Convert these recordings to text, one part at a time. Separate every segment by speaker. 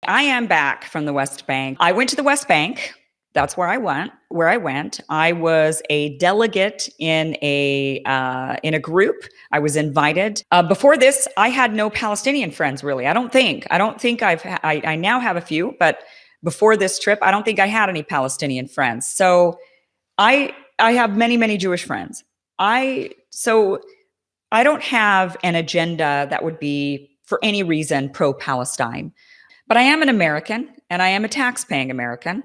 Speaker 1: I am back from the West Bank. I went to the West Bank. That's where I went. I was a delegate in a group. I was invited. Before this, I had no Palestinian friends, really. I don't think I now have a few, but before this trip, I don't think I had any Palestinian friends. So I have many Jewish friends. So I don't have an agenda that would be for any reason pro-Palestine. But I am an American, and I am a tax-paying American,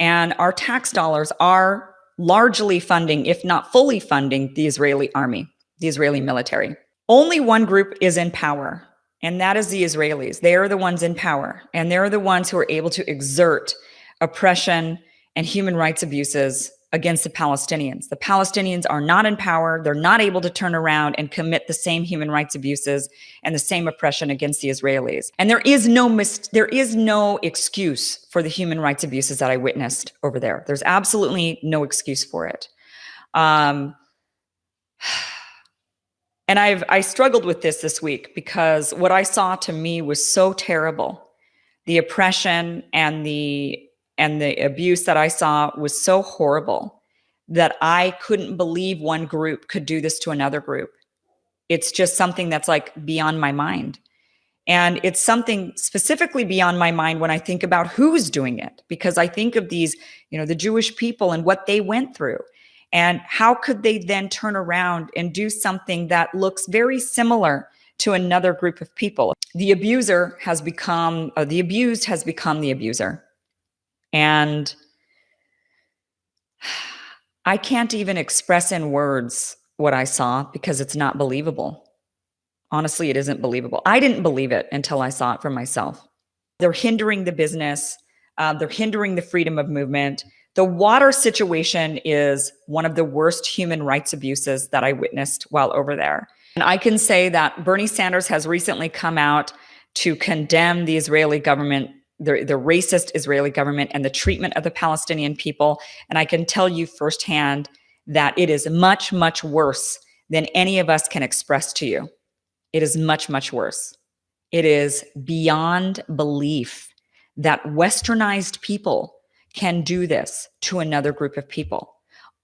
Speaker 1: and our tax dollars are largely funding, if not fully funding, the Israeli army, the Israeli military. Only one group is in power, and that is the Israelis. They are the ones in power, and they're the ones who are able to exert oppression and human rights abuses against the Palestinians. The Palestinians are not in power. They're not able to turn around and commit the same human rights abuses and the same oppression against the Israelis. And there is no excuse for the human rights abuses that I witnessed over there. There's absolutely no excuse for it. And I struggled with this week because what I saw to me was so terrible. The oppression and the abuse that I saw was so horrible that I couldn't believe one group could do this to another group. It's just something that's like beyond my mind. And it's something specifically beyond my mind when I think about who's doing it, because I think of these, the Jewish people and what they went through. And how could they then turn around and do something that looks very similar to another group of people? The abused has become the abuser. And I can't even express in words what I saw because it's not believable. Honestly, it isn't believable. I didn't believe it until I saw it for myself. They're hindering the business. They're hindering the freedom of movement. The water situation is one of the worst human rights abuses that I witnessed while over there. And I can say that Bernie Sanders has recently come out to condemn the Israeli government, the racist Israeli government, and the treatment of the Palestinian people. And I can tell you firsthand that it is much worse than any of us can express to you. It is much worse. It is beyond belief that westernized people can do this to another group of people,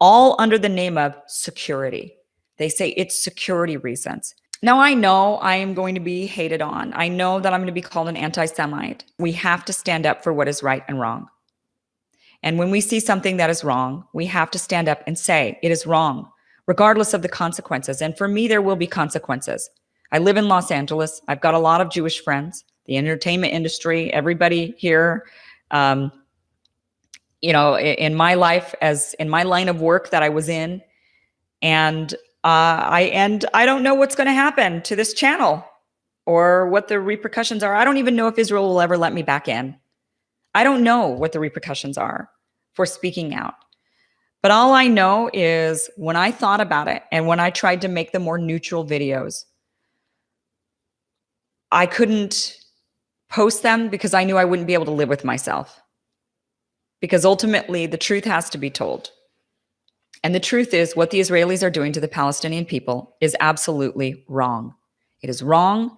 Speaker 1: all under the name of security. They say it's security reasons. Now, I know I am going to be hated on. I know that I'm going to be called an anti-Semite. We have to stand up for what is right and wrong. And when we see something that is wrong, we have to stand up and say it is wrong, regardless of the consequences. And for me, there will be consequences. I live in Los Angeles. I've got a lot of Jewish friends, the entertainment industry, everybody here. In my life, as in my line of work that I was in, and I don't know what's going to happen to this channel or what the repercussions are. I don't even know if Israel will ever let me back in. I don't know what the repercussions are for speaking out. But all I know is when I thought about it and when I tried to make the more neutral videos, I couldn't post them because I knew I wouldn't be able to live with myself. Because ultimately, the truth has to be told. And the truth is, what the Israelis are doing to the Palestinian people is absolutely wrong. It is wrong,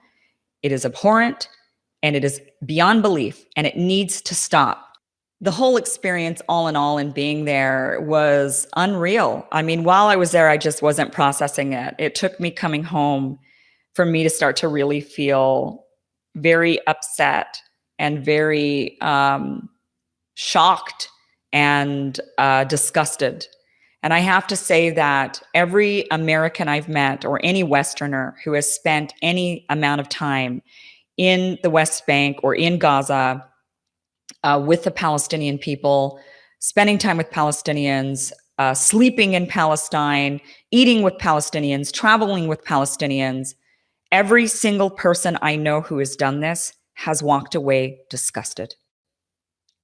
Speaker 1: it is abhorrent, and it is beyond belief, and it needs to stop. The whole experience, all in all, in being there was unreal. I mean, while I was there, I just wasn't processing it. It took me coming home for me to start to really feel very upset and very shocked and disgusted. And I have to say that every American I've met, or any Westerner who has spent any amount of time in the West Bank or in Gaza with the Palestinian people, spending time with Palestinians, sleeping in Palestine, eating with Palestinians, traveling with Palestinians, every single person I know who has done this has walked away disgusted.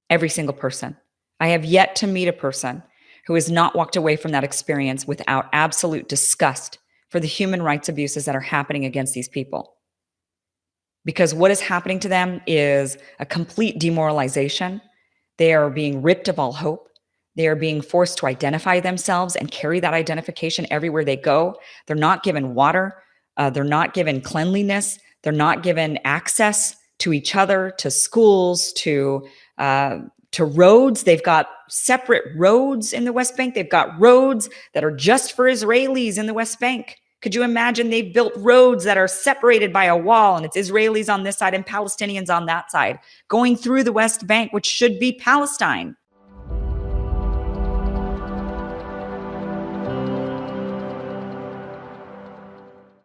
Speaker 1: Every single person. I have yet to meet a person who has not walked away from that experience without absolute disgust for the human rights abuses that are happening against these people. Because what is happening to them is a complete demoralization. They are being ripped of all hope. They are being forced to identify themselves and carry that identification everywhere they go. They're not given water. They're not given cleanliness. They're not given access to each other, to schools, to roads. They've got separate roads in the West Bank. They've got roads that are just for Israelis in the West Bank. Could you imagine they've built roads that are separated by a wall, and it's Israelis on this side and Palestinians on that side, going through the West Bank, which should be Palestine?